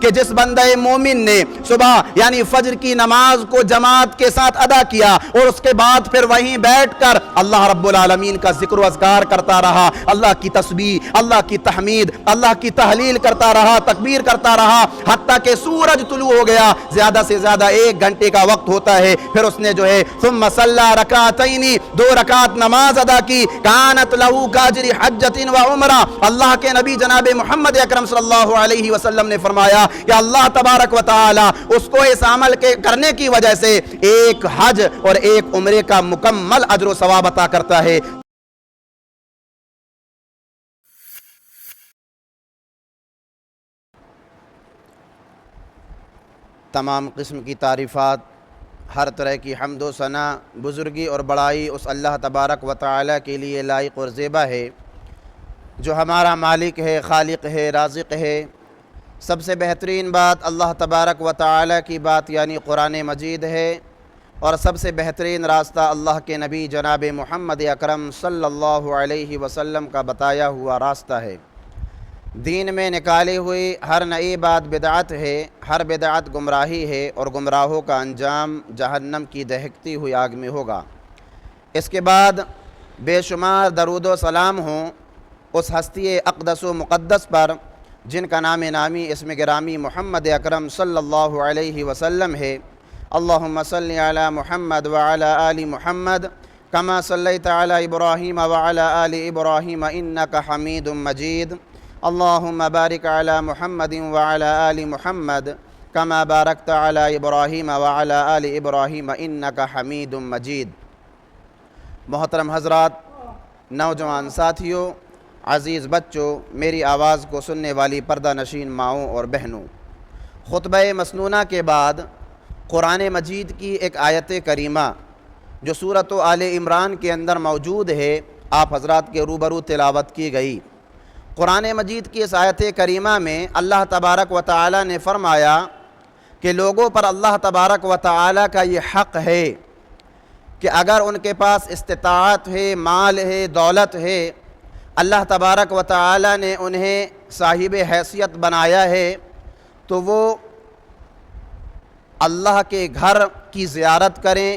کہ جس بندے مومن نے صبح یعنی فجر کی نماز کو جماعت کے ساتھ ادا کیا اور اس کے بعد پھر وہیں بیٹھ کر اللہ رب العالمین کا ذکر و اذکار کرتا رہا، اللہ کی تسبیح، اللہ کی تحمید، اللہ کی تحلیل کرتا رہا، تکبیر کرتا رہا، حتیٰ کہ سورج طلوع ہو گیا، زیادہ سے زیادہ 1 گھنٹے کا وقت ہوتا ہے، پھر اس نے جو ہے ثم صلی رکعتین 2 رکعت نماز ادا کی، کانت لہو کاجر حجۃ و عمرہ، اللہ کے نبی جناب محمد اکرم صلی اللہ علیہ وسلم نے فرمایا کہ اللہ تبارک و تعالی اس کو اس عمل کے کرنے کی وجہ سے 1 حج اور 1 عمرے کا مکمل اجر و ثواب عطا کرتا ہے۔ تمام قسم کی تعریفات، ہر طرح کی حمد و ثنا، بزرگی اور بڑائی اس اللہ تبارک و تعالی کے لیے لائق اور زیبا ہے جو ہمارا مالک ہے، خالق ہے، رازق ہے۔ سب سے بہترین بات اللہ تبارک و تعالی کی بات یعنی قرآن مجید ہے، اور سب سے بہترین راستہ اللہ کے نبی جناب محمد اکرم صلی اللہ علیہ وسلم کا بتایا ہوا راستہ ہے۔ دین میں نکالی ہوئی ہر نئی بات بدعت ہے، ہر بدعت گمراہی ہے، اور گمراہوں کا انجام جہنم کی دہکتی ہوئی آگ میں ہوگا۔ اس کے بعد بے شمار درود و سلام ہوں اس ہستی اقدس و مقدس پر جن کا نام نامی اسم گرامی محمد اکرم صلی اللہ علیہ وسلم ہے۔ اللہم صلی علی محمد وعلی آل محمد کما صلیت علی ابراہیم وعلی آل ابراہیم انک حمید مجید۔ اللہم بارک علی محمد وعلی آل محمد کما بارکت علی ابراہیم وعلی آل ابراہیم انک حمید مجید۔ محترم حضرات، نوجوان ساتھیوں، عزیز بچوں، میری آواز کو سننے والی پردہ نشین ماؤں اور بہنوں، خطبہ مسنونہ کے بعد قرآن مجید کی ایک آیت کریمہ جو سورۃ آل عمران کے اندر موجود ہے آپ حضرات کے روبرو تلاوت کی گئی۔ قرآن مجید کی اس آیت کریمہ میں اللہ تبارک و تعالی نے فرمایا کہ لوگوں پر اللہ تبارک و تعالی کا یہ حق ہے کہ اگر ان کے پاس استطاعت ہے، مال ہے، دولت ہے، اللہ تبارک و تعالی نے انہیں صاحب حیثیت بنایا ہے تو وہ اللہ کے گھر کی زیارت کریں،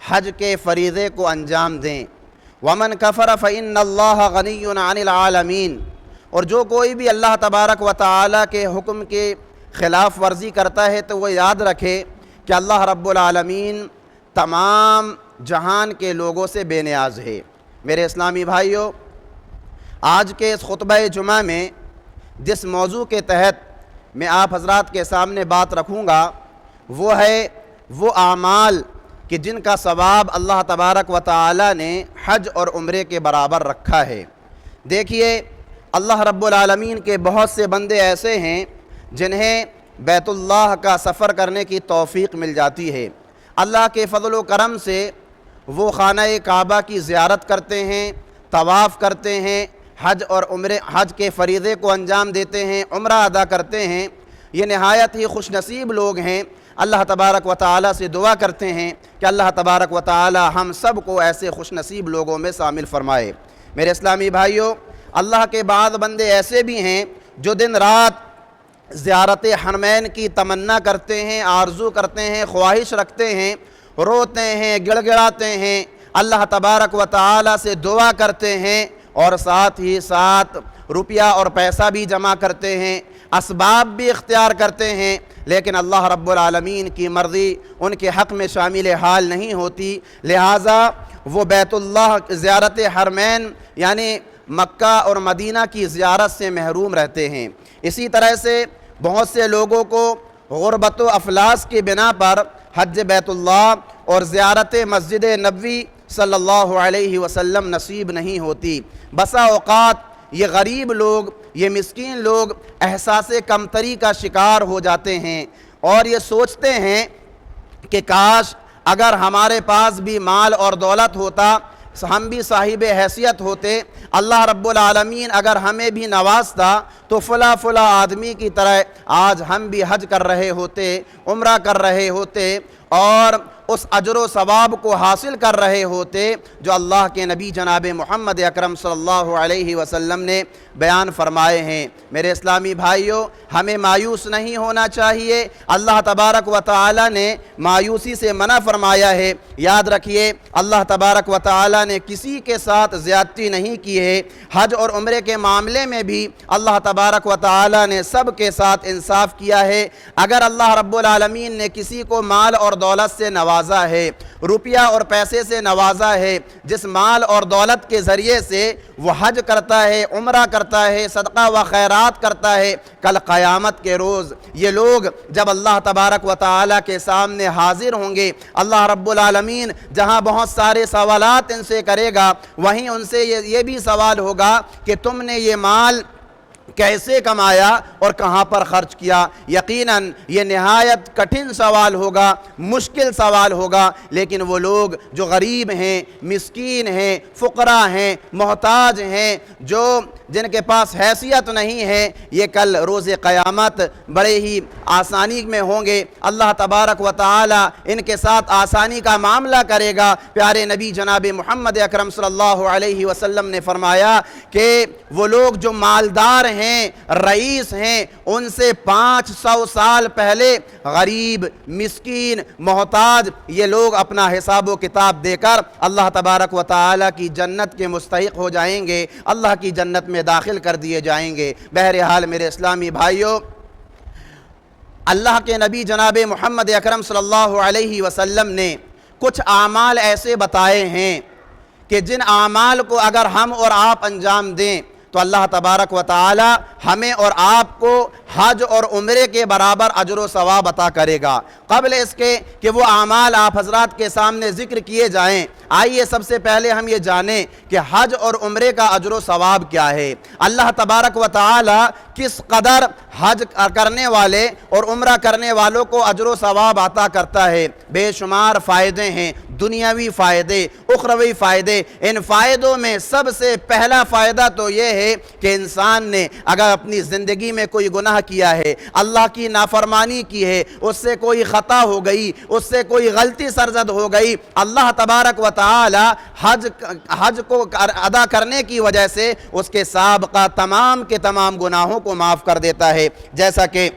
حج کے فریضے کو انجام دیں۔ وَمَنْ كَفَرَ فَإِنَّ اللَّهَ غَنِيٌّ عَنِ الْعَالَمِينَ، اور جو کوئی بھی اللہ تبارک و تعالی کے حکم کے خلاف ورزی کرتا ہے تو وہ یاد رکھے کہ اللہ رب العالمین تمام جہان کے لوگوں سے بے نیاز ہے۔ میرے اسلامی بھائیوں، آج کے اس خطبہ جمعہ میں جس موضوع کے تحت میں آپ حضرات کے سامنے بات رکھوں گا وہ ہے وہ اعمال کہ جن کا ثواب اللہ تبارک و تعالی نے حج اور عمرے کے برابر رکھا ہے۔ دیکھیے، اللہ رب العالمین کے بہت سے بندے ایسے ہیں جنہیں بیت اللہ کا سفر کرنے کی توفیق مل جاتی ہے۔ اللہ کے فضل و کرم سے وہ خانہ کعبہ کی زیارت کرتے ہیں، طواف کرتے ہیں، حج کے فریضے کو انجام دیتے ہیں، عمرہ ادا کرتے ہیں۔ یہ نہایت ہی خوش نصیب لوگ ہیں۔ اللہ تبارک و تعالی سے دعا کرتے ہیں کہ اللہ تبارک و تعالی ہم سب کو ایسے خوش نصیب لوگوں میں شامل فرمائے۔ میرے اسلامی بھائیوں، اللہ کے بعض بندے ایسے بھی ہیں جو دن رات زیارت حرمین کی تمنا کرتے ہیں، آرزو کرتے ہیں، خواہش رکھتے ہیں، روتے ہیں، گڑ گڑاتے ہیں، اللہ تبارک و تعالی سے دعا کرتے ہیں، اور ساتھ ہی ساتھ روپیہ اور پیسہ بھی جمع کرتے ہیں، اسباب بھی اختیار کرتے ہیں، لیکن اللہ رب العالمین کی مرضی ان کے حق میں شامل حال نہیں ہوتی، لہٰذا وہ بیت اللہ زیارت حرمین یعنی مکہ اور مدینہ کی زیارت سے محروم رہتے ہیں۔ اسی طرح سے بہت سے لوگوں کو غربت و افلاس کی بنا پر حج بیت اللہ اور زیارت مسجد نبوی صلی اللہ علیہ وسلم نصیب نہیں ہوتی۔ بسا اوقات یہ غریب لوگ، یہ مسکین لوگ احساس کمتری کا شکار ہو جاتے ہیں اور یہ سوچتے ہیں کہ کاش اگر ہمارے پاس بھی مال اور دولت ہوتا، ہم بھی صاحب حیثیت ہوتے، اللہ رب العالمین اگر ہمیں بھی نوازتا تو فلاں آدمی کی طرح آج ہم بھی حج کر رہے ہوتے، عمرہ کر رہے ہوتے، اور اس اجر و ثواب کو حاصل کر رہے ہوتے جو اللہ کے نبی جناب محمد اکرم صلی اللہ علیہ وسلم نے بیان فرمائے ہیں۔ میرے اسلامی بھائیوں، ہمیں مایوس نہیں ہونا چاہیے۔ اللہ تبارک و تعالی نے مایوسی سے منع فرمایا ہے۔ یاد رکھیے، اللہ تبارک و تعالی نے کسی کے ساتھ زیادتی نہیں کی ہے۔ حج اور عمرے کے معاملے میں بھی اللہ تبارک و تعالی نے سب کے ساتھ انصاف کیا ہے۔ اگر اللہ رب العالمین نے کسی کو مال اور دولت سے نوازا ہے، روپیہ اور پیسے سے نوازا ہے، جس مال اور دولت کے ذریعے سے وہ حج کرتا ہے، عمرہ کرتا ہے، صدقہ و خیرات کرتا ہے، کل قیامت کے روز یہ لوگ جب اللہ تبارک و تعالی کے سامنے حاضر ہوں گے، اللہ رب العالمین جہاں بہت سارے سوالات ان سے کرے گا، وہیں ان سے یہ بھی سوال ہوگا کہ تم نے یہ مال کیسے کمایا اور کہاں پر خرچ کیا۔ یقیناً یہ نہایت کٹھن سوال ہوگا، مشکل سوال ہوگا، لیکن وہ لوگ جو غریب ہیں، مسکین ہیں، فقراء ہیں، محتاج ہیں، جن کے پاس حیثیت نہیں ہے، یہ کل روز قیامت بڑے ہی آسانی میں ہوں گے۔ اللہ تبارک و تعالی ان کے ساتھ آسانی کا معاملہ کرے گا۔ پیارے نبی جناب محمد اکرم صلی اللہ علیہ وسلم نے فرمایا کہ وہ لوگ جو مالدار ہیں، رئیس ہیں، ان سے 500 سال پہلے غریب، مسکین، محتاج یہ لوگ اپنا حساب و کتاب دے کر اللہ تبارک و تعالی کی جنت کے مستحق ہو جائیں گے، اللہ کی جنت میں داخل کر دیے جائیں گے۔ بہرحال میرے اسلامی بھائیوں، اللہ کے نبی جناب محمد اکرم صلی اللہ علیہ وسلم نے کچھ اعمال ایسے بتائے ہیں کہ جن اعمال کو اگر ہم اور آپ انجام دیں تو اللہ تبارک و تعالی ہمیں اور آپ کو حج اور عمرے کے برابر اجر و ثواب عطا کرے گا۔ قبل اس کے کہ وہ اعمال آپ حضرات کے سامنے ذکر کیے جائیں، آئیے سب سے پہلے ہم یہ جانیں کہ حج اور عمرے کا اجر و ثواب کیا ہے۔ اللہ تبارک و تعالی کس قدر حج کرنے والے اور عمرہ کرنے والوں کو اجر و ثواب عطا کرتا ہے۔ بے شمار فائدے ہیں، دنیاوی فائدے، اخروی فائدے۔ ان فائدوں میں سب سے پہلا فائدہ تو یہ ہے کہ انسان نے اگر اپنی زندگی میں کوئی گناہ کیا ہے، اللہ کی نافرمانی کی ہے، اس سے کوئی خطا ہو گئی، اس سے کوئی غلطی سرزد ہو گئی، اللہ تبارک و تعالی حج کو ادا کرنے کی وجہ سے اس کے سابقہ تمام کے تمام گناہوں کو معاف کر دیتا ہے۔ جیسا کہ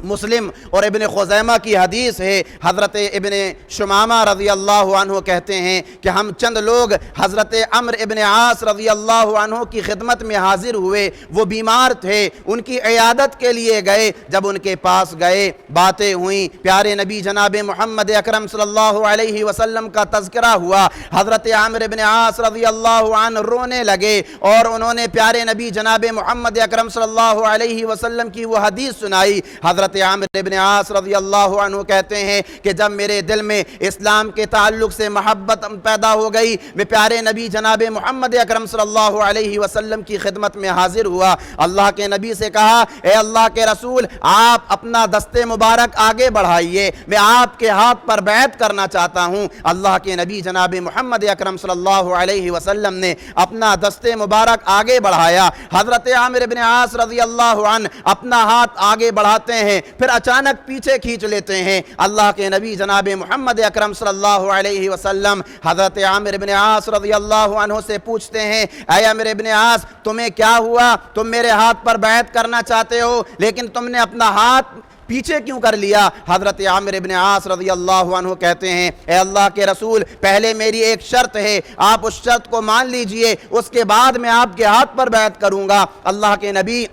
مسلم اور ابن خزیمہ کی حدیث ہے، حضرت ابن شمامہ رضی اللہ عنہ کہتے ہیں کہ ہم چند لوگ حضرت عمرو ابن عاص رضی اللہ عنہ کی خدمت میں حاضر ہوئے۔ وہ بیمار تھے، ان کی عیادت کے لیے گئے۔ جب ان کے پاس گئے، باتیں ہوئیں، پیارے نبی جناب محمد اکرم صلی اللہ علیہ وسلم کا تذکرہ ہوا۔ حضرت عمرو ابن عاص رضی اللہ عنہ رونے لگے اور انہوں نے پیارے نبی جناب محمد اکرم صلی اللہ علیہ وسلم کی وہ حدیث سنائی۔ حضرت عمرو ابن عاص رضی اللہ عنہ کہتے ہیں کہ جب میرے دل میں اسلام کے تعلق سے محبت پیدا ہو گئی، میں پیارے نبی جناب محمد اکرم صلی اللہ علیہ وسلم کی خدمت میں حاضر ہوا۔ اللہ کے نبی سے کہا، اے اللہ کے رسول، آپ اپنا دست مبارک آگے بڑھائیے، میں آپ کے ہاتھ پر بیعت کرنا چاہتا ہوں۔ اللہ کے نبی جناب محمد اکرم صلی اللہ علیہ وسلم نے اپنا دست مبارک آگے بڑھایا۔ حضرت عمرو ابن عاص رضی اللہ عنہ اپنا ہاتھ آگے بڑھاتے ہیں، پھر اچانک پیچھے کھینچ لیتے ہیں۔ اللہ کے نبی جناب محمد اکرم صلی اللہ علیہ وسلم حضرت عمرو ابن عاص رضی اللہ عنہ سے پوچھتے ہیں، اے عمرو ابن عاص، تمہیں کیا ہوا؟ تم میرے ہاتھ پر بیعت کرنا چاہتے ہو، لیکن تم نے اپنا ہاتھ پیچھے کیوں کر لیا؟ حضرت عمرو ابن عاص رضی اللہ عنہ کہتے ہیں، اے اللہ کے رسول، پہلے میری ایک شرط ہے، آپ اس شرط کو مان لیجئے، اس کے بعد میں آپ کے ہاتھ پر بیعت کروں گا۔ اللہ کے نبی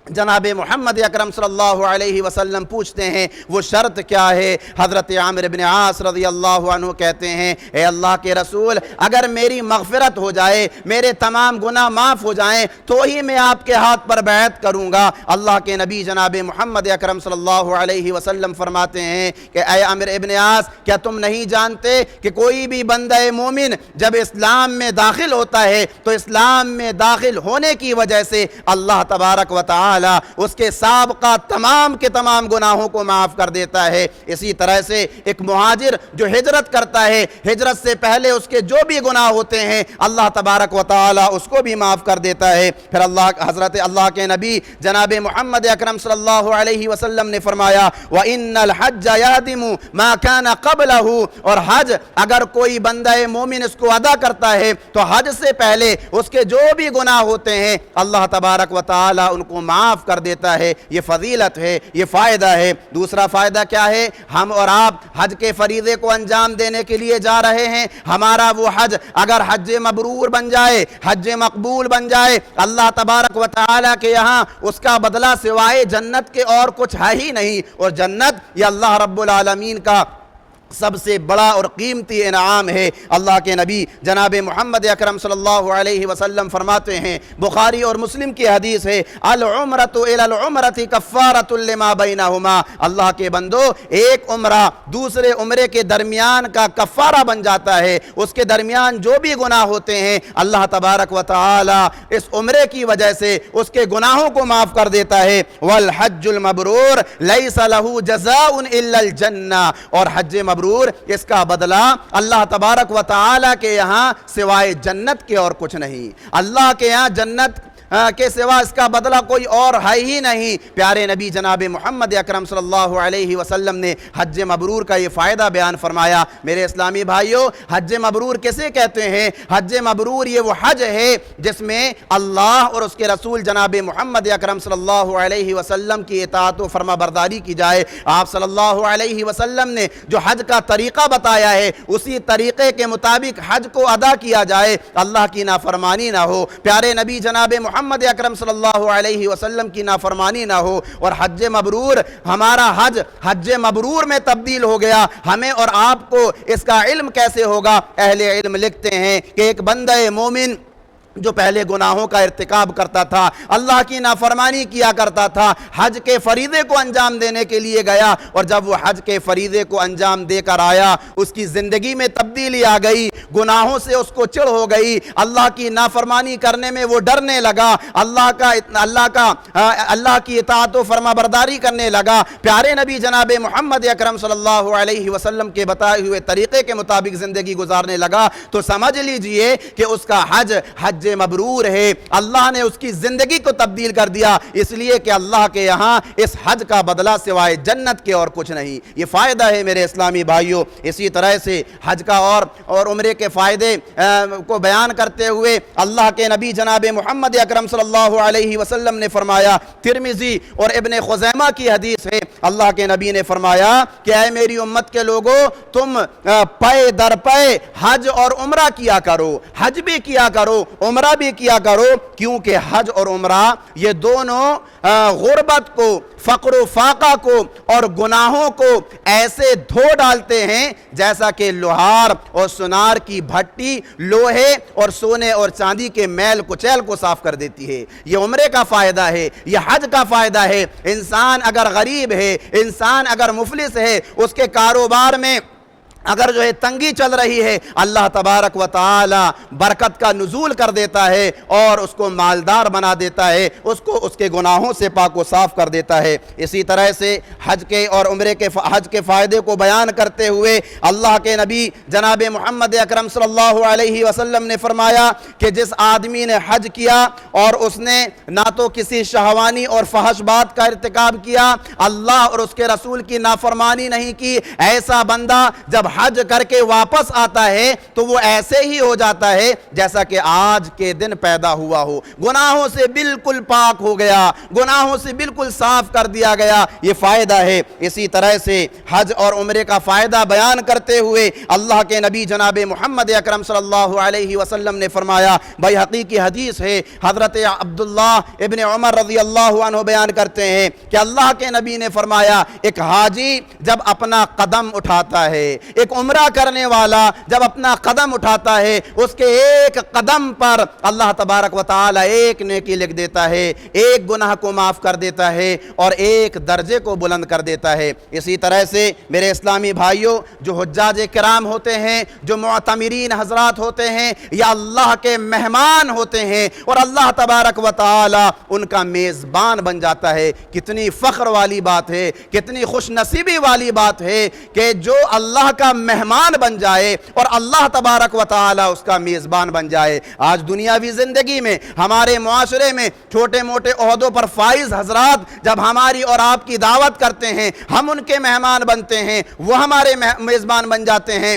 جناب محمد اکرم صلی اللہ علیہ وسلم پوچھتے ہیں وہ شرط کیا ہے؟ حضرت عمرو بن عاص رضی اللہ عنہ کہتے ہیں، اے اللہ کے رسول، اگر میری مغفرت ہو جائے، میرے تمام گناہ معاف ہو جائیں تو ہی میں آپ کے ہاتھ پر بیعت کروں گا۔ اللہ کے نبی جناب محمد اکرم صلی اللہ علیہ وسلم فرماتے ہیں کہ اے عمرو ابن عاص، کیا تم نہیں جانتے کہ کوئی بھی بندہ مومن جب اسلام میں داخل ہوتا ہے تو اسلام میں داخل ہونے کی وجہ سے اللہ تبارک و تعالی تعالی اس کے سابقہ تمام کے تمام گناہوں کو معاف کر دیتا ہے۔ اسی طرح سے ایک مہاجر جو ہجرت کرتا ہے، ہجرت سے پہلے اس کے جو بھی گناہ ہوتے ہیں اللہ تبارک و تعالی اس کو بھی معاف کر دیتا ہے۔ پھر حضرت اللہ کے نبی جناب محمد اکرم صلی اللہ علیہ وسلم نے فرمایا وَإِنَّ الْحَجَّ يَهْدِمُ مَا كَانَ قَبْلَهُ، اور حج اگر کوئی بندہ مومن اس کو ادا کرتا ہے تو حج سے پہلے اس کے جو بھی گناہ ہوتے ہیں اللہ تبارک و تعالی ان کو معاف کر دیتا ہے۔ یہ فضیلت ہے، یہ فائدہ ہے۔ دوسرا فائدہ کیا ہے؟ ہم اور آپ حج کے فریضے کو انجام دینے کے لیے جا رہے ہیں۔ ہمارا وہ حج اگر حج مبرور بن جائے، حج مقبول بن جائے، اللہ تبارک و تعالی کے یہاں اس کا بدلہ سوائے جنت کے اور کچھ ہے ہی نہیں، اور جنت یہ اللہ رب العالمین کا سب سے بڑا اور قیمتی انعام ہے۔ اللہ کے نبی جناب محمد اکرم صلی اللہ علیہ وسلم فرماتے ہیں، بخاری اور مسلم کی حدیث ہے، العمرۃ الی العمرۃ کفارۃ لما بینہما، اللہ کے بندو ایک عمرہ دوسرے عمرے کے درمیان کا کفارہ بن جاتا ہے۔ اس کے درمیان جو بھی گناہ ہوتے ہیں اللہ تبارک و تعالی اس عمرے کی وجہ سے اس کے گناہوں کو معاف کر دیتا ہے۔ والحج المبرور لیس لہ جزاء الا الجنہ، اور حج مبرور اس کا بدلہ اللہ تبارک و تعالی کے یہاں سوائے جنت کے اور کچھ نہیں۔ اللہ کے یہاں جنت کے سوا اس کا بدلہ کوئی اور ہے ہی نہیں۔ پیارے نبی جناب محمد اکرم صلی اللہ علیہ وسلم نے حج مبرور کا یہ فائدہ بیان فرمایا۔ میرے اسلامی بھائیوں، حج مبرور کیسے کہتے ہیں؟ حج مبرور یہ وہ حج ہے جس میں اللہ اور اس کے رسول جناب محمد اکرم صلی اللہ علیہ وسلم کی اطاعت و فرما برداری کی جائے۔ آپ صلی اللہ علیہ وسلم نے جو حج کا طریقہ بتایا ہے اسی طریقے کے مطابق حج کو ادا کیا جائے، اللہ کی نافرمانی نہ ہو، پیارے نبی جناب محمد اکرم صلی اللہ علیہ وسلم کی نافرمانی نہ ہو، اور حج مبرور ہمارا حج مبرور میں تبدیل ہو گیا۔ ہمیں اور آپ کو اس کا علم کیسے ہوگا؟ اہل علم لکھتے ہیں کہ ایک بندہ مومن جو پہلے گناہوں کا ارتکاب کرتا تھا، اللہ کی نافرمانی کیا کرتا تھا، حج کے فریضے کو انجام دینے کے لیے گیا، اور جب وہ حج کے فریضے کو انجام دے کر آیا اس کی زندگی میں تبدیلی آ گئی، گناہوں سے اس کو چڑ ہو گئی، اللہ کی نافرمانی کرنے میں وہ ڈرنے لگا، اللہ کی اطاعت و فرما برداری کرنے لگا، پیارے نبی جناب محمد اکرم صلی اللہ علیہ وسلم کے بتائے ہوئے طریقے کے مطابق زندگی گزارنے لگا، تو سمجھ لیجئے کہ اس کا حج مبرور ہے۔ اللہ نے اس کی زندگی کو تبدیل کر دیا، اس لیے کہ اللہ کے یہاں اس حج کا بدلہ سوائے جنت کے اور کچھ نہیں۔ یہ فائدہ ہے میرے اسلامی بھائیوں۔ اسی طرح سے حج کا اور عمرے کے فائدے کو بیان کرتے ہوئے اللہ کے نبی جناب محمد اکرم صلی اللہ علیہ وسلم نے فرمایا، ترمذی اور ابن خزیمہ کی حدیث ہے، اللہ کے نبی نے فرمایا کہ اے میری امت کے لوگوں، تم پے در پے حج اور عمرہ کیا کرو، حج بھی کیا کرو، عمرہ بھی کیا کرو، کیونکہ حج اور عمرہ یہ دونوں غربت کو، فقر و فاقہ کو اور گناہوں کو ایسے دھو ڈالتے ہیں جیسا کہ لوہار اور سونار کی بھٹی لوہے اور سونے اور چاندی کے میل کچیل کو صاف کر دیتی ہے۔ یہ عمرے کا فائدہ ہے، یہ حج کا فائدہ ہے۔ انسان اگر غریب ہے، انسان اگر مفلس ہے، اس کے کاروبار میں اگر جو ہے تنگی چل رہی ہے، اللہ تبارک و تعالی برکت کا نزول کر دیتا ہے اور اس کو مالدار بنا دیتا ہے، اس کو اس کے گناہوں سے پاک و صاف کر دیتا ہے۔ اسی طرح سے حج کے اور عمرے کے حج کے فائدے کو بیان کرتے ہوئے اللہ کے نبی جناب محمد اکرم صلی اللہ علیہ وسلم نے فرمایا کہ جس آدمی نے حج کیا اور اس نے نہ تو کسی شہوانی اور فحش بات کا ارتکاب کیا، اللہ اور اس کے رسول کی نافرمانی نہیں کی، ایسا بندہ جب حج کر کے واپس آتا ہے تو وہ ایسے ہی ہو جاتا ہے جیسا کہ آج کے دن پیدا ہوا ہو، گناہوں سے بالکل پاک ہو گیا، گناہوں سے بالکل صاف کر دیا گیا۔ یہ فائدہ ہے۔ اسی طرح سے حج اور عمرے کا فائدہ بیان کرتے ہوئے اللہ کے نبی جناب محمد اکرم صلی اللہ علیہ وسلم نے فرمایا، بیہقی کی حدیث ہے، حضرت عبداللہ ابن عمر رضی اللہ عنہ بیان کرتے ہیں کہ اللہ کے نبی نے فرمایا، ایک حاجی جب اپنا قدم اٹھاتا ہے، ایک عمرہ کرنے والا جب اپنا قدم اٹھاتا ہے اس کے ایک قدم پر اللہ تبارک و تعالی ایک نیکی لکھ دیتا ہے، ایک گناہ کو معاف کر دیتا ہے اور ایک درجے کو بلند کر دیتا ہے۔ اسی طرح سے میرے اسلامی بھائیوں، جو حجاج کرام ہوتے ہیں، جو معتمرین حضرات ہوتے ہیں، یا اللہ کے مہمان ہوتے ہیں اور اللہ تبارک و تعالی ان کا میزبان بن جاتا ہے، کتنی فخر والی بات ہے، کتنی خوش نصیبی والی بات ہے کہ جو اللہ کا مہمان بن جائے اور اللہ تبارک و تعالی اس کا میزبان بن جائے۔ آج دنیاوی زندگی میں ہمارے معاشرے میں چھوٹے موٹے عہدوں پر فائز حضرات جب ہماری اور آپ کی دعوت کرتے ہیں، ہم ان کے مہمان بنتے ہیں، وہ ہمارے میزبان بن جاتے ہیں،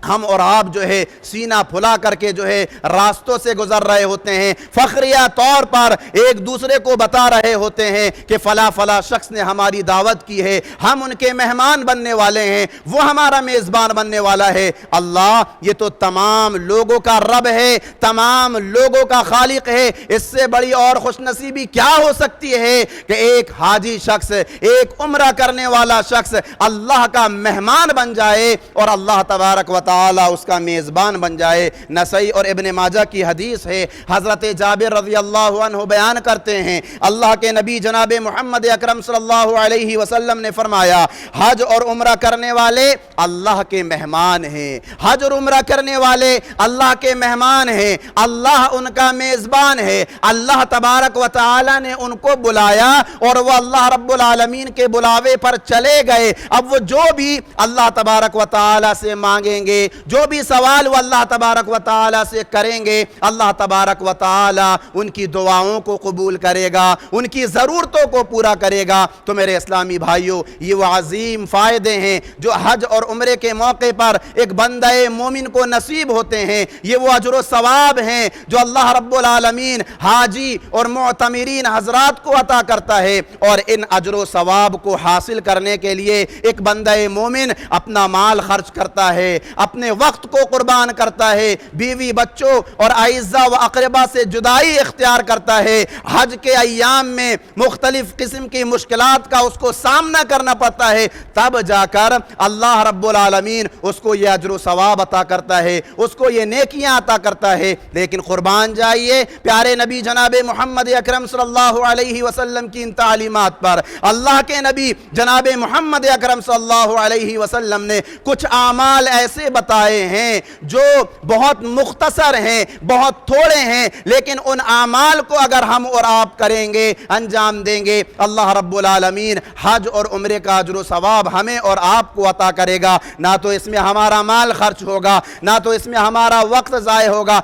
ہم اور آپ جو ہے سینہ پھلا کر کے جو ہے راستوں سے گزر رہے ہوتے ہیں، فخریہ طور پر ایک دوسرے کو بتا رہے ہوتے ہیں کہ فلاں فلاں شخص نے ہماری دعوت کی ہے، ہم ان کے مہمان بننے والے ہیں، وہ ہمارا میزبان بننے والا ہے۔ اللہ یہ تو تمام لوگوں کا رب ہے، تمام لوگوں کا خالق ہے، اس سے بڑی اور خوش نصیبی کیا ہو سکتی ہے کہ ایک حاجی شخص، ایک عمرہ کرنے والا شخص اللہ کا مہمان بن جائے اور اللہ تبارک و تعالی اس کا میزبان بن جائے۔ نسائی اور ابن ماجہ کی حدیث ہے، حضرت جابر رضی اللہ عنہ بیان کرتے ہیں اللہ کے نبی جناب محمد اکرم صلی اللہ علیہ وسلم نے فرمایا، حج اور عمرہ کرنے والے اللہ کے مہمان ہیں، حج اور عمرہ کرنے والے اللہ کے مہمان ہیں، اللہ ان کا میزبان ہے۔ اللہ تبارک و تعالی نے ان کو بلایا اور وہ اللہ رب العالمین کے بلاوے پر چلے گئے۔ اب وہ جو بھی اللہ تبارک و تعالی سے مانگیں گے، جو بھی سوال وہ اللہ تبارک و تعالی سے کریں گے، اللہ تبارک و تعالی ان کی دعاؤں کو قبول کرے گا، ان کی ضرورتوں کو پورا کرے گا۔ تو میرے اسلامی بھائیوں، یہ وہ عظیم فائدے ہیں جو حج اور عمرے کے موقع پر ایک بندہ مومن کو نصیب ہوتے ہیں، یہ وہ اجر و ثواب ہیں جو اللہ رب العالمین حاجی اور معتمرین حضرات کو عطا کرتا ہے۔ اور ان اجر و ثواب کو حاصل کرنے کے لیے ایک بندہ مومن اپنا مال خرچ کرتا ہے، اپنے وقت کو قربان کرتا ہے، بیوی بچوں اور اعزاء و اقربا سے جدائی اختیار کرتا ہے، حج کے ایام میں مختلف قسم کی مشکلات کا اس کو سامنا کرنا پڑتا ہے، تب جا کر اللہ رب العالمین اس کو یہ اجر و ثواب عطا کرتا ہے، اس کو یہ نیکیاں عطا کرتا ہے۔ لیکن قربان جائیے پیارے نبی جناب محمد اکرم صلی اللہ علیہ وسلم کی ان تعلیمات پر، اللہ کے نبی جناب محمد اکرم صلی اللہ علیہ وسلم نے کچھ اعمال ایسے بتائے ہیں جو بہت مختصر ہیں، بہت تھوڑے ہیں، لیکن ان اعمال کو اگر ہم اور آپ کریں گے، انجام دیں گے، اللہ رب العالمین حج اور عمرے کا اجر و ثواب ہمیں اور آپ کو عطا کرے گا۔ نہ تو اس میں ہمارا مال خرچ ہوگا، نہ تو اس میں ہمارا وقت ضائع ہوگا،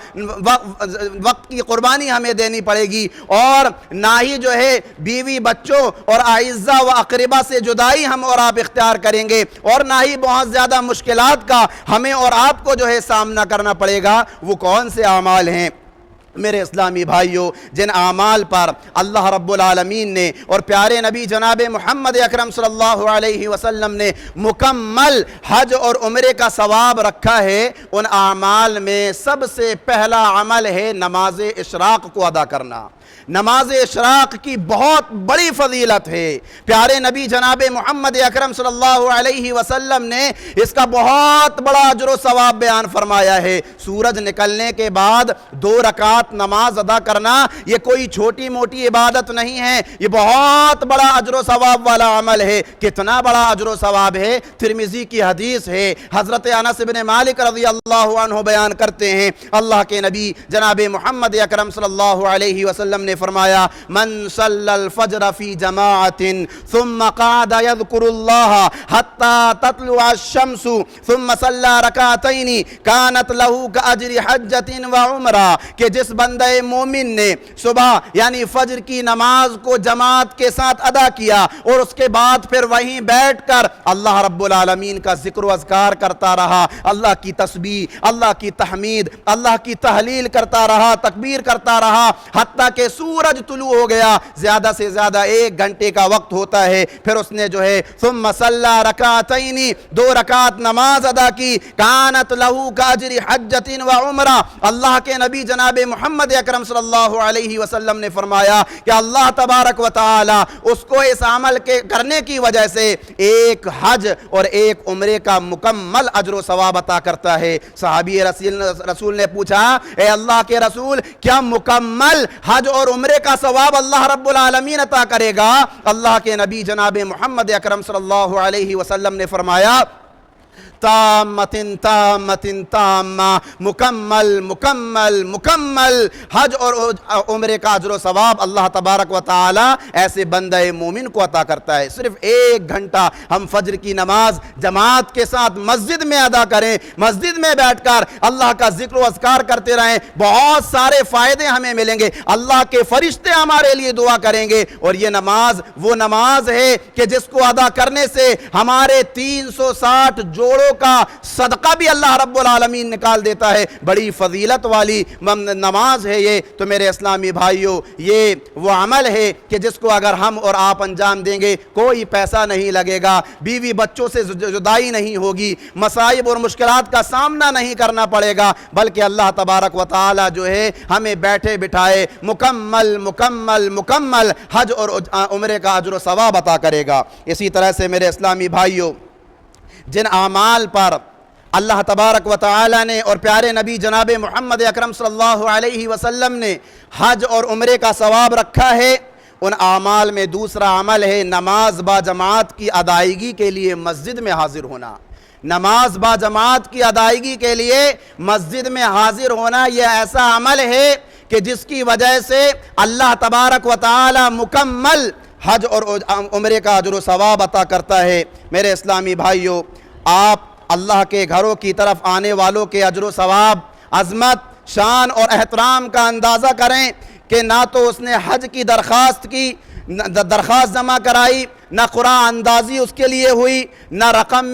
وقت کی قربانی ہمیں دینی پڑے گی، اور نہ ہی جو ہے بیوی بچوں اور اعزاء و اقربا سے جدائی ہم اور آپ اختیار کریں گے، اور نہ ہی بہت زیادہ مشکلات کا ہمیں اور آپ کو جو ہے سامنا کرنا پڑے گا۔ وہ کون سے اعمال ہیں میرے اسلامی بھائیوں جن اعمال پر اللہ رب العالمین نے اور پیارے نبی جناب محمد اکرم صلی اللہ علیہ وسلم نے مکمل حج اور عمرے کا ثواب رکھا ہے، ان اعمال میں سب سے پہلا عمل ہے نماز اشراق کو ادا کرنا۔ نماز اشراق کی بہت بڑی فضیلت ہے، پیارے نبی جناب محمد اکرم صلی اللہ علیہ وسلم نے اس کا بہت بڑا اجر و ثواب بیان فرمایا ہے۔ سورج نکلنے کے بعد 2 رکعت نماز ادا کرنا یہ کوئی چھوٹی موٹی عبادت نہیں ہے، یہ بہت بڑا اجر و ثواب والا عمل ہے۔ کتنا بڑا اجر و ثواب ہے؟ ترمذی کی حدیث ہے، حضرت انس بن مالک رضی اللہ عنہ بیان کرتے ہیں اللہ کے نبی جناب محمد اکرم صلی اللہ علیہ وسلم نے فرمایا، من صلی الفجر فی جماعت ثم قعد یذکر اللہ حتی تطلع الشمس ثم صلی رکعتین کانت لہ کاجر حجۃ و عمرہ، کہ جس بندہ مومن نے صبح یعنی فجر کی نماز کو جماعت کے ساتھ ادا کیا اور اس کے بعد پھر وہیں بیٹھ کر اللہ رب العالمین کا ذکر و اذکار کرتا رہا، اللہ کی تسبیح، اللہ کی تحمید، اللہ کی تحلیل کرتا رہا، تکبیر کرتا رہا، حتیٰ کہ سورج طلوع ہو گیا، زیادہ سے زیادہ 1 گھنٹے کا وقت ہوتا ہے، پھر اس نے جو ہے ثم صلی رکعتین 2 رکعت نماز ادا کی، کانت لہو کاجر حجۃ و عمرہ، اللہ کے نبی جناب محمد اکرم صلی اللہ علیہ وسلم نے فرمایا کہ اللہ تبارک و تعالی اس کو اس عمل کے کرنے کی وجہ سے 1 حج اور 1 عمرے کا مکمل اجر و ثواب عطا کرتا ہے۔ صحابی رسول نے پوچھا اے اللہ کے رسول، کیا مکمل حج اور عمرے کا ثواب اللہ رب العالمین عطا کرے گا؟ اللہ کے نبی جناب محمد اکرم صلی اللہ علیہ وسلم نے فرمایا تامۃ تامۃ تامہ، مکمل مکمل مکمل حج اور عمرے کا اجر و ثواب اللہ تبارک و تعالی ایسے بندہ مومن کو عطا کرتا ہے۔ صرف 1 گھنٹہ ہم فجر کی نماز جماعت کے ساتھ مسجد میں ادا کریں، مسجد میں بیٹھ کر اللہ کا ذکر و اذکار کرتے رہیں، بہت سارے فائدے ہمیں ملیں گے، اللہ کے فرشتے ہمارے لیے دعا کریں گے۔ اور یہ نماز وہ نماز ہے کہ جس کو ادا کرنے سے ہمارے 360 جوڑوں کا صدقہ بھی اللہ رب العالمین نکال دیتا ہے۔ بڑی فضیلت والی نماز ہے یہ تو میرے اسلامی بھائیوں، یہ وہ عمل ہے کہ جس کو اگر ہم اور آپ انجام دیں گے کوئی پیسہ نہیں لگے گا، بیوی بچوں سے جدائی نہیں ہوگی، مصائب اور مشکلات کا سامنا نہیں کرنا پڑے گا، بلکہ اللہ تبارک و تعالی جو ہے ہمیں بیٹھے بٹھائے مکمل مکمل مکمل حج اور عمرے کا اجر و ثواب عطا کرے گا۔ اسی طرح سے میرے اسلامی بھائیوں، جن اعمال پر اللہ تبارک و تعالی نے اور پیارے نبی جناب محمد اکرم صلی اللہ علیہ وسلم نے حج اور عمرے کا ثواب رکھا ہے، ان اعمال میں دوسرا عمل ہے نماز با جماعت کی ادائیگی کے لیے مسجد میں حاضر ہونا۔ نماز با جماعت کی ادائیگی کے لیے مسجد میں حاضر ہونا یہ ایسا عمل ہے کہ جس کی وجہ سے اللہ تبارک و تعالی مکمل حج اور عمرے کا اجر و ثواب عطا کرتا ہے۔ میرے اسلامی بھائیوں، آپ اللہ کے گھروں کی طرف آنے والوں کے اجر و ثواب، عظمت، شان اور احترام کا اندازہ کریں کہ نہ تو اس نے حج کی درخواست جمع کرائی، نہ قرآن اندازی اس کے لیے ہوئی، نہ رقم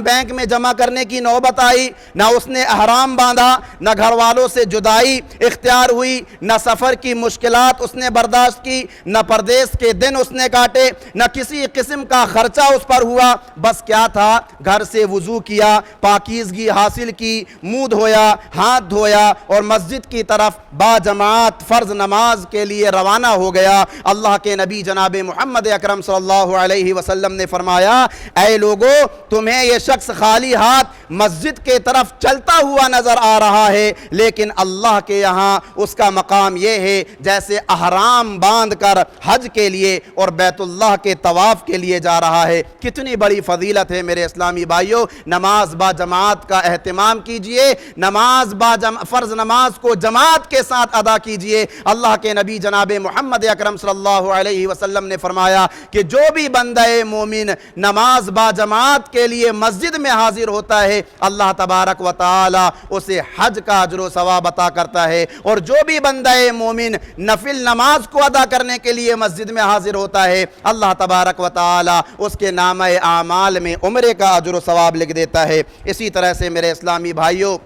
بینک میں جمع کرنے کی نوبت آئی، نہ اس نے احرام باندھا، نہ گھر والوں سے جدائی اختیار ہوئی، نہ سفر کی مشکلات اس نے برداشت کی، نہ پردیس کے دن اس نے کاٹے، نہ کسی قسم کا خرچہ اس پر ہوا۔ بس کیا تھا، گھر سے وضو کیا، پاکیزگی حاصل کی، منہ دھویا، ہاتھ دھویا اور مسجد کی طرف با جماعت فرض نماز کے لیے روانہ ہو گیا۔ اللہ کے نبی جناب محمد اکرم صلی اللہ علیہ وسلم نے فرمایا اے لوگو، تمہیں یہ شخص خالی ہاتھ مسجد کے طرف چلتا ہوا نظر آ رہا ہے، لیکن اللہ کے یہاں اس کا مقام یہ ہے جیسے احرام باندھ کر حج کے لیے اور بیت اللہ کے طواف کے لیے جا رہا ہے۔ کتنی بڑی فضیلت ہے میرے اسلامی بھائیوں۔ نماز با جماعت کا اہتمام کیجئے، فرض نماز کو جماعت کے ساتھ ادا کیجئے۔ اللہ کے نبی جناب محمد اکرم صلی اللہ علیہ وسلم نے فرمایا کہ جو بھی بندہ مومن نماز با جماعت کے لیے مسجد میں حاضر ہوتا ہے، اللہ تبارک و تعالی اسے حج کا اجر و ثواب عطا کرتا ہے، اور جو بھی بندہ مومن نفل نماز کو ادا کرنے کے لیے مسجد میں حاضر ہوتا ہے، اللہ تبارک و تعالی اس کے نامہ اعمال میں عمرے کا اجر و ثواب لکھ دیتا ہے۔ اسی طرح سے میرے اسلامی بھائیوں،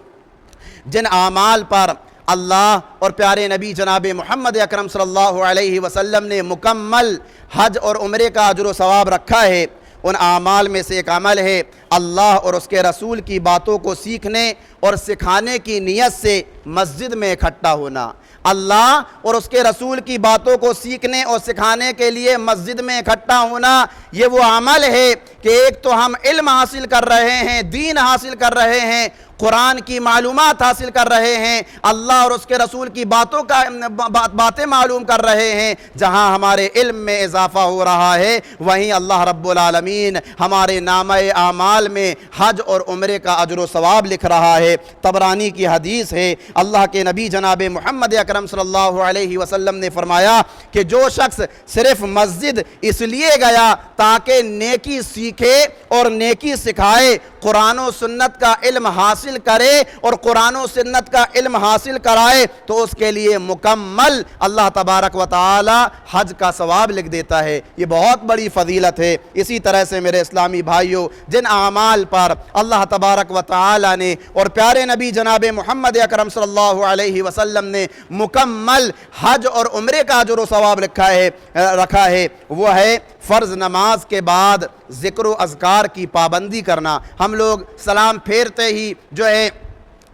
جن اعمال پر اللہ اور پیارے نبی جناب محمد اکرم صلی اللہ علیہ وسلم نے مکمل حج اور عمرے کا اجر و ثواب رکھا ہے، ان اعمال میں سے ایک عمل ہے اللہ اور اس کے رسول کی باتوں کو سیکھنے اور سکھانے کی نیت سے مسجد میں اکٹھا ہونا۔ اللہ اور اس کے رسول کی باتوں کو سیکھنے اور سکھانے کے لیے مسجد میں اکٹھا ہونا یہ وہ عمل ہے کہ ایک تو ہم علم حاصل کر رہے ہیں، دین حاصل کر رہے ہیں، قرآن کی معلومات حاصل کر رہے ہیں، اللہ اور اس کے رسول کی باتیں معلوم کر رہے ہیں۔ جہاں ہمارے علم میں اضافہ ہو رہا ہے وہیں اللہ رب العالمین ہمارے نامہ اعمال میں حج اور عمرے کا اجر و ثواب لکھ رہا ہے۔ طبرانی کی حدیث ہے، اللہ کے نبی جناب محمد اکرم صلی اللہ علیہ وسلم نے فرمایا کہ جو شخص صرف مسجد اس لیے گیا تاکہ نیکی سیکھے اور نیکی سکھائے، قرآن و سنت کا علم حاصل حاصل کرے اور قرآن و سنت کا علم حاصل کرائے تو اس کے لیے مکمل اللہ تبارک و تعالی حج کا ثواب لکھ دیتا ہے۔ یہ بہت بڑی فضیلت ہے۔ اسی طرح سے میرے اسلامی بھائیوں، جن اعمال پر اللہ تبارک و تعالی نے اور پیارے نبی جناب محمد اکرم صلی اللہ علیہ وسلم نے مکمل حج اور عمرے کا اجر و ثواب رکھا ہے وہ ہے فرض نماز کے بعد ذکر و اذکار کی پابندی کرنا۔ ہم لوگ سلام پھیرتے ہی جو ہے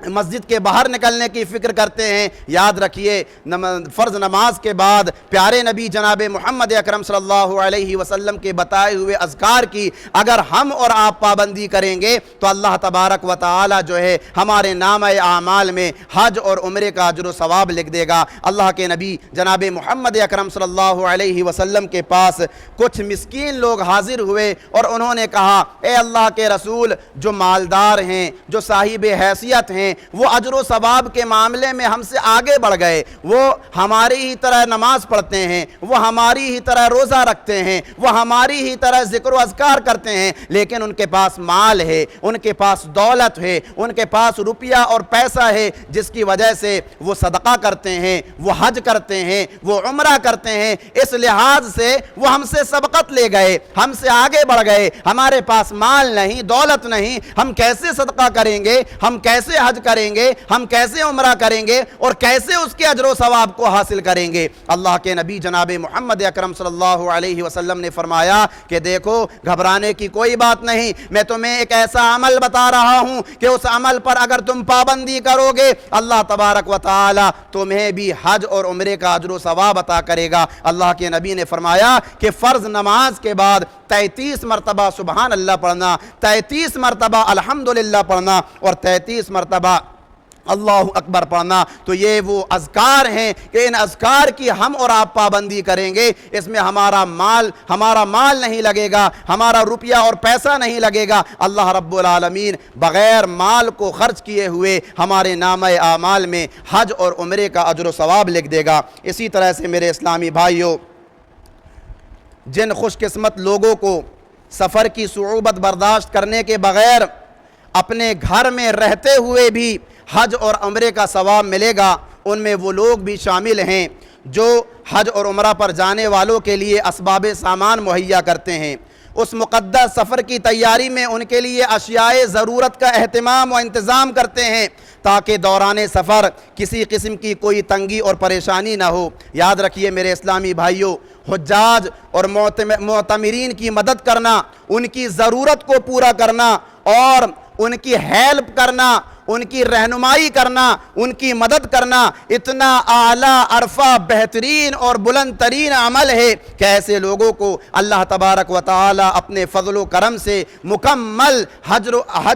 مسجد کے باہر نکلنے کی فکر کرتے ہیں۔ یاد رکھیے فرض نماز کے بعد پیارے نبی جناب محمد اکرم صلی اللہ علیہ وسلم کے بتائے ہوئے اذکار کی اگر ہم اور آپ پابندی کریں گے تو اللہ تبارک و تعالی جو ہے ہمارے نامہ اعمال میں حج اور عمرے کا اجر و ثواب لکھ دے گا۔ اللہ کے نبی جناب محمد اکرم صلی اللہ علیہ وسلم کے پاس کچھ مسکین لوگ حاضر ہوئے اور انہوں نے کہا، اے اللہ کے رسول، جو مالدار ہیں، جو صاحب حیثیت ہیں، وہ اجر و ثواب کے معاملے میں ہم سے آگے بڑھ گئے، وہ ہماری ہی طرح نماز پڑھتے ہیں، وہ ہماری ہی طرح روزہ رکھتے ہیں، وہ ہماری ہی طرح ذکر و اذکار کرتے ہیں، لیکن ان کے پاس مال ہے، ان کے پاس دولت ہے، ان کے پاس روپیہ اور پیسہ ہے، جس کی وجہ سے وہ صدقہ کرتے ہیں، وہ حج کرتے ہیں، وہ عمرہ کرتے ہیں۔ اس لحاظ سے وہ ہم سے سبقت لے گئے، ہم سے آگے بڑھ گئے۔ ہمارے پاس مال نہیں، دولت نہیں، ہم کیسے صدقہ کریں گے، ہم کیسے حج کریں گے، ہم کیسے عمرہ کریں گے اور کیسے اس کے اجر و ثواب کو حاصل کریں گے؟ اللہ کے نبی جناب محمد اکرم صلی اللہ علیہ وسلم نے فرمایا کہ دیکھو، گھبرانے کی کوئی بات نہیں، میں تمہیں ایک ایسا عمل بتا رہا ہوں کہ اس عمل پر اگر تم پابندی کرو گے اللہ تبارک و تعالی تمہیں بھی حج اور عمرے کا اجر و ثواب عطا کرے گا۔ اللہ کے نبی نے فرمایا کہ فرض نماز کے بعد 33 مرتبہ سبحان اللہ پڑھنا، 33 مرتبہ الحمدللہ پڑھنا اور 33 مرتبہ اللہ اکبر پڑھنا، تو یہ وہ اذکار ہیں کہ ان اذکار کی ہم اور آپ پابندی کریں گے۔ اس میں ہمارا مال نہیں لگے گا، ہمارا روپیہ اور پیسہ نہیں لگے گا۔ اللہ رب العالمین بغیر مال کو خرچ کیے ہوئے ہمارے نامہ اعمال میں حج اور عمرے کا اجر و ثواب لکھ دے گا۔ اسی طرح سے میرے اسلامی بھائیوں، جن خوش قسمت لوگوں کو سفر کی صعوبت برداشت کرنے کے بغیر اپنے گھر میں رہتے ہوئے بھی حج اور عمرے کا ثواب ملے گا، ان میں وہ لوگ بھی شامل ہیں جو حج اور عمرہ پر جانے والوں کے لیے اسباب سامان مہیا کرتے ہیں۔ اس مقدس سفر کی تیاری میں ان کے لیے اشیاء ضرورت کا اہتمام و انتظام کرتے ہیں تاکہ دوران سفر کسی قسم کی کوئی تنگی اور پریشانی نہ ہو۔ یاد رکھیے میرے اسلامی بھائیوں، حجاج اور معتمرین کی مدد کرنا، ان کی ضرورت کو پورا کرنا اور ان کی ہیلپ کرنا، ان کی رہنمائی کرنا، ان کی مدد کرنا اتنا اعلیٰ عرفہ بہترین اور بلند ترین عمل ہے کہ ایسے لوگوں کو اللہ تبارک و تعالی اپنے فضل و کرم سے مکمل حج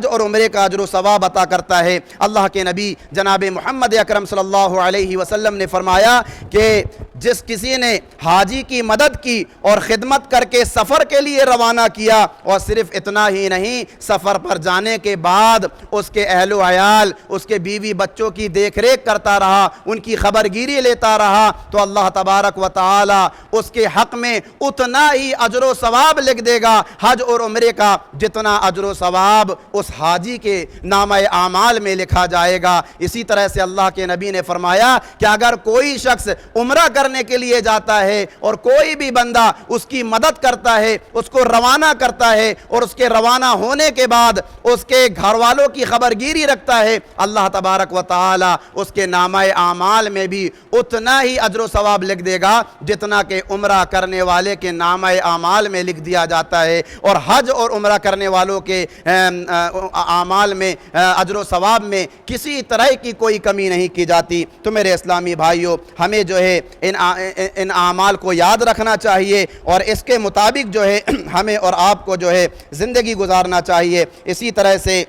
اور عمرے کا اجر و ثواب عطا کرتا ہے۔ اللہ کے نبی جناب محمد اکرم صلی اللہ علیہ وسلم نے فرمایا کہ جس کسی نے حاجی کی مدد کی اور خدمت کر کے سفر کے لیے روانہ کیا، اور صرف اتنا ہی نہیں، سفر پر جانے کے بعد اس کے اہل و عیال، اس کے بیوی بچوں کی دیکھ ریکھ کرتا رہا، ان کی خبرگیری لیتا رہا، تو اللہ تبارک و تعالی اس کے حق میں اتنا ہی اجر و ثواب لکھ دے گا حج اور عمرے کا جتنا اجر و ثواب اس حاجی کے نامہ اعمال میں لکھا جائے گا۔ اسی طرح سے اللہ کے نبی نے فرمایا کہ اگر کوئی شخص عمرہ کرنے کے لیے جاتا ہے اور کوئی بھی بندہ اس کی مدد کرتا ہے، اس کو روانہ کرتا ہے اور اس کے روانہ ہونے کے بعد اس کے گھر والوں کی خبرگیری رکھتا ہے، اللہ تبارک و تعالی اس کے نامہ اعمال میں بھی اتنا ہی اجر و ثواب لکھ دے گا جتنا کہ عمرہ کرنے والے کے نامہ اعمال میں لکھ دیا جاتا ہے۔ اور حج اور عمرہ کرنے والوں کے اعمال میں اجر و ثواب میں کسی طرح کی کوئی کمی نہیں کی جاتی۔ تو میرے اسلامی بھائیوں، ہمیں جو ہے ان اعمال کو یاد رکھنا چاہیے اور اس کے مطابق جو ہے ہمیں اور آپ کو جو ہے زندگی گزارنا چاہیے۔ اسی طرح سے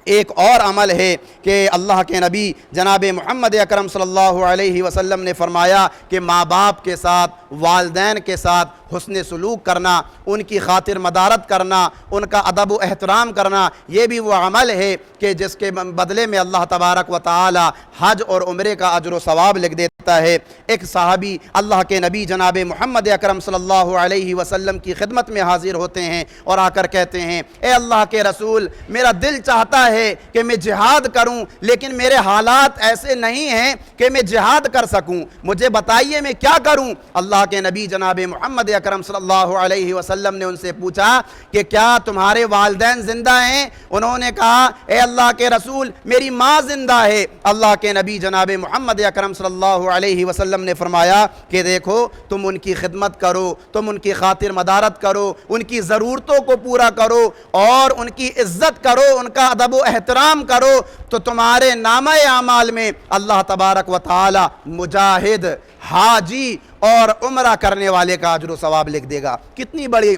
ایک اور عمل ہے کہ اللہ کے نبی جناب محمد اکرم صلی اللہ علیہ وسلم نے فرمایا کہ ماں باپ کے ساتھ، والدین کے ساتھ حسن سلوک کرنا، ان کی خاطر مدارت کرنا، ان کا ادب و احترام کرنا، یہ بھی وہ عمل ہے کہ جس کے بدلے میں اللہ تبارک و تعالی حج اور عمرے کا اجر و ثواب لکھ دیتا ہے۔ ایک صحابی اللہ کے نبی جناب محمد اکرم صلی اللہ علیہ وسلم کی خدمت میں حاضر ہوتے ہیں اور آ کر کہتے ہیں، اے اللہ کے رسول، میرا دل چاہتا ہے کہ میں جہاد کروں، لیکن میرے حالات ایسے نہیں ہیں کہ میں جہاد کر سکوں، مجھے بتائیے میں کیا کروں؟ اللہ کے نبی جناب محمد اکرم صلی اللہ علیہ وسلم نے ان سے پوچھا کہ کیا تمہارے والدین زندہ ہیں؟ انہوں نے کہا، اے اللہ کے رسول، میری ماں زندہ ہے۔ اللہ کے نبی جناب محمد اکرم صلی اللہ علیہ وسلم نے فرمایا کہ دیکھو، تم ان کی خدمت کرو، تم ان کی خاطر مدارت کرو، ان کی ضرورتوں کو پورا کرو اور ان کی عزت کرو، ان کا ادب و احترام کرو، تو تمہارے نامہ اعمال میں اللہ تبارک و تعالی مجاہد، حاجی اور عمرہ کرنے والے کا اجر و ثواب لکھ دے گا۔ کتنی بڑی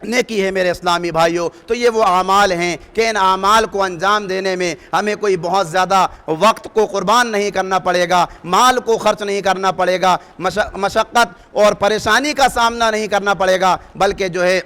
نیکی ہے میرے اسلامی بھائیوں۔ تو یہ وہ اعمال ہیں کہ ان اعمال کو انجام دینے میں ہمیں کوئی بہت زیادہ وقت کو قربان نہیں کرنا پڑے گا، مال کو خرچ نہیں کرنا پڑے گا، مشقت اور پریشانی کا سامنا نہیں کرنا پڑے گا، بلکہ جو ہے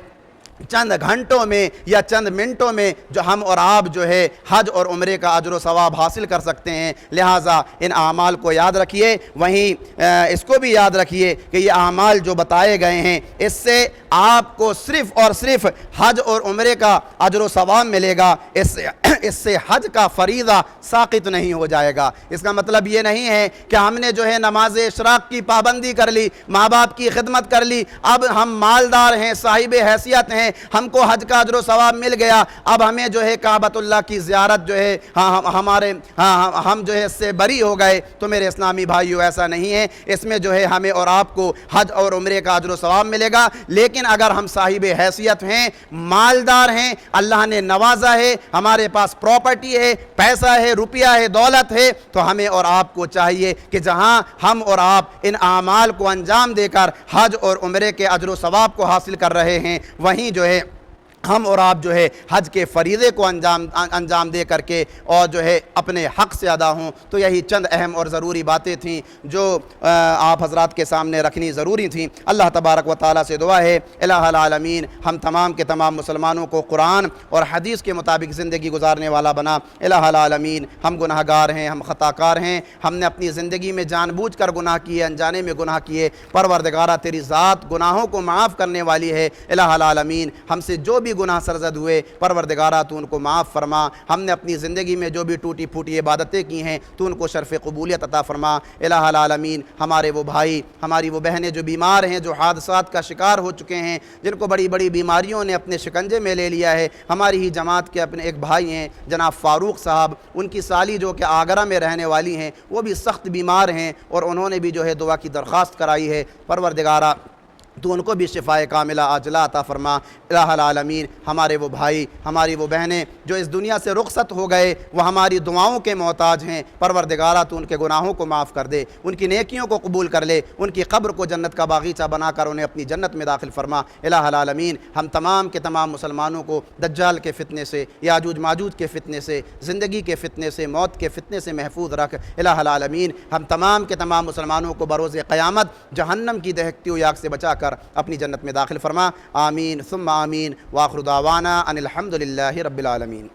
چند گھنٹوں میں یا چند منٹوں میں جو ہم اور آپ جو ہے حج اور عمرے کا اجر و ثواب حاصل کر سکتے ہیں۔ لہٰذا ان اعمال کو یاد رکھیے، وہیں اس کو بھی یاد رکھیے کہ یہ اعمال جو بتائے گئے ہیں اس سے آپ کو صرف اور صرف حج اور عمرے کا اجر و ثواب ملے گا، اس سے حج کا فریضہ ساقط نہیں ہو جائے گا۔ اس کا مطلب یہ نہیں ہے کہ ہم نے جو ہے نماز اشراق کی پابندی کر لی، ماں باپ کی خدمت کر لی، اب ہم مالدار ہیں، صاحب حیثیت ہیں، ہم کو حج کا اجر و ثواب مل گیا، اب ہمیں جو ہے کعبۃ اللہ کی زیارت جو ہے ہم جو ہے اس سے بری ہو گئے۔ تو میرے اسلامی بھائیو، ایسا نہیں ہے۔ اس میں جو ہے ہمیں اور آپ کو حج اور عمرے کا اجر و ثواب ملے گا، لیکن اگر ہم صاحب حیثیت ہیں، مالدار ہیں، اللہ نے نوازا ہے، ہمارے پاس پراپرٹی ہے، پیسہ ہے، روپیہ ہے، دولت ہے، تو ہمیں اور آپ کو چاہیے کہ جہاں ہم اور آپ ان اعمال کو انجام دے کر حج اور عمرے کے اجر و ثواب کو حاصل کر رہے ہیں، وہیں جو ہے ہم اور آپ جو ہے حج کے فریضے کو انجام دے کر کے اور جو ہے اپنے حق سے ادا ہوں۔ تو یہی چند اہم اور ضروری باتیں تھیں جو آپ حضرات کے سامنے رکھنی ضروری تھیں۔ اللہ تبارک و تعالیٰ سے دعا ہے الہ العالمین ہم تمام کے تمام مسلمانوں کو قرآن اور حدیث کے مطابق زندگی گزارنے والا بنا۔ الہ العالمین ہم گناہ گار ہیں، ہم خطا کار ہیں، ہم نے اپنی زندگی میں جان بوجھ کر گناہ کیے، انجانے میں گناہ کیے۔ پروردگارہ تیری ذات گناہوں کو معاف کرنے والی ہے۔ الہ العالمین ہم سے جو بھی گناہ سرزد ہوئے، پروردگارہ تو ان کو معاف فرما۔ ہم نے اپنی زندگی میں جو بھی ٹوٹی پھوٹی عبادتیں کی ہیں تو ان کو شرف قبولیت عطا فرما۔ الہ العالمین ہمارے وہ بھائی، ہماری وہ بہنیں جو بیمار ہیں، جو حادثات کا شکار ہو چکے ہیں، جن کو بڑی بڑی بیماریوں نے اپنے شکنجے میں لے لیا ہے، ہماری ہی جماعت کے اپنے ایک بھائی ہیں جناب فاروق صاحب، ان کی سالی جو کہ آگرہ میں رہنے والی ہیں، وہ بھی سخت بیمار ہیں اور انہوں نے بھی جو ہے دعا کی درخواست کرائی ہے۔ پروردگارہ تو ان کو بھی شفائے کاملہ عاجلہ عطا فرما۔ الہ العالمین ہمارے وہ بھائی، ہماری وہ بہنیں جو اس دنیا سے رخصت ہو گئے، وہ ہماری دعاؤں کے محتاج ہیں۔ پروردگارہ تو ان کے گناہوں کو معاف کر دے، ان کی نیکیوں کو قبول کر لے، ان کی قبر کو جنت کا باغیچہ بنا کر انہیں اپنی جنت میں داخل فرما۔ الہ العالمین ہم تمام کے تمام مسلمانوں کو دجال کے فتنے سے، یاجوج ماجوج کے فتنے سے، زندگی کے فتنے سے، موت کے فتنے سے محفوظ رکھ۔ الہ العالمین ہم تمام کے تمام مسلمانوں کو بروز قیامت جہنم کی دہکتی ہوئی آگ سے بچا کر اپنی جنت میں داخل فرما۔ آمین ثم آمین، وآخر دعوانا ان الحمد للہ رب العالمین۔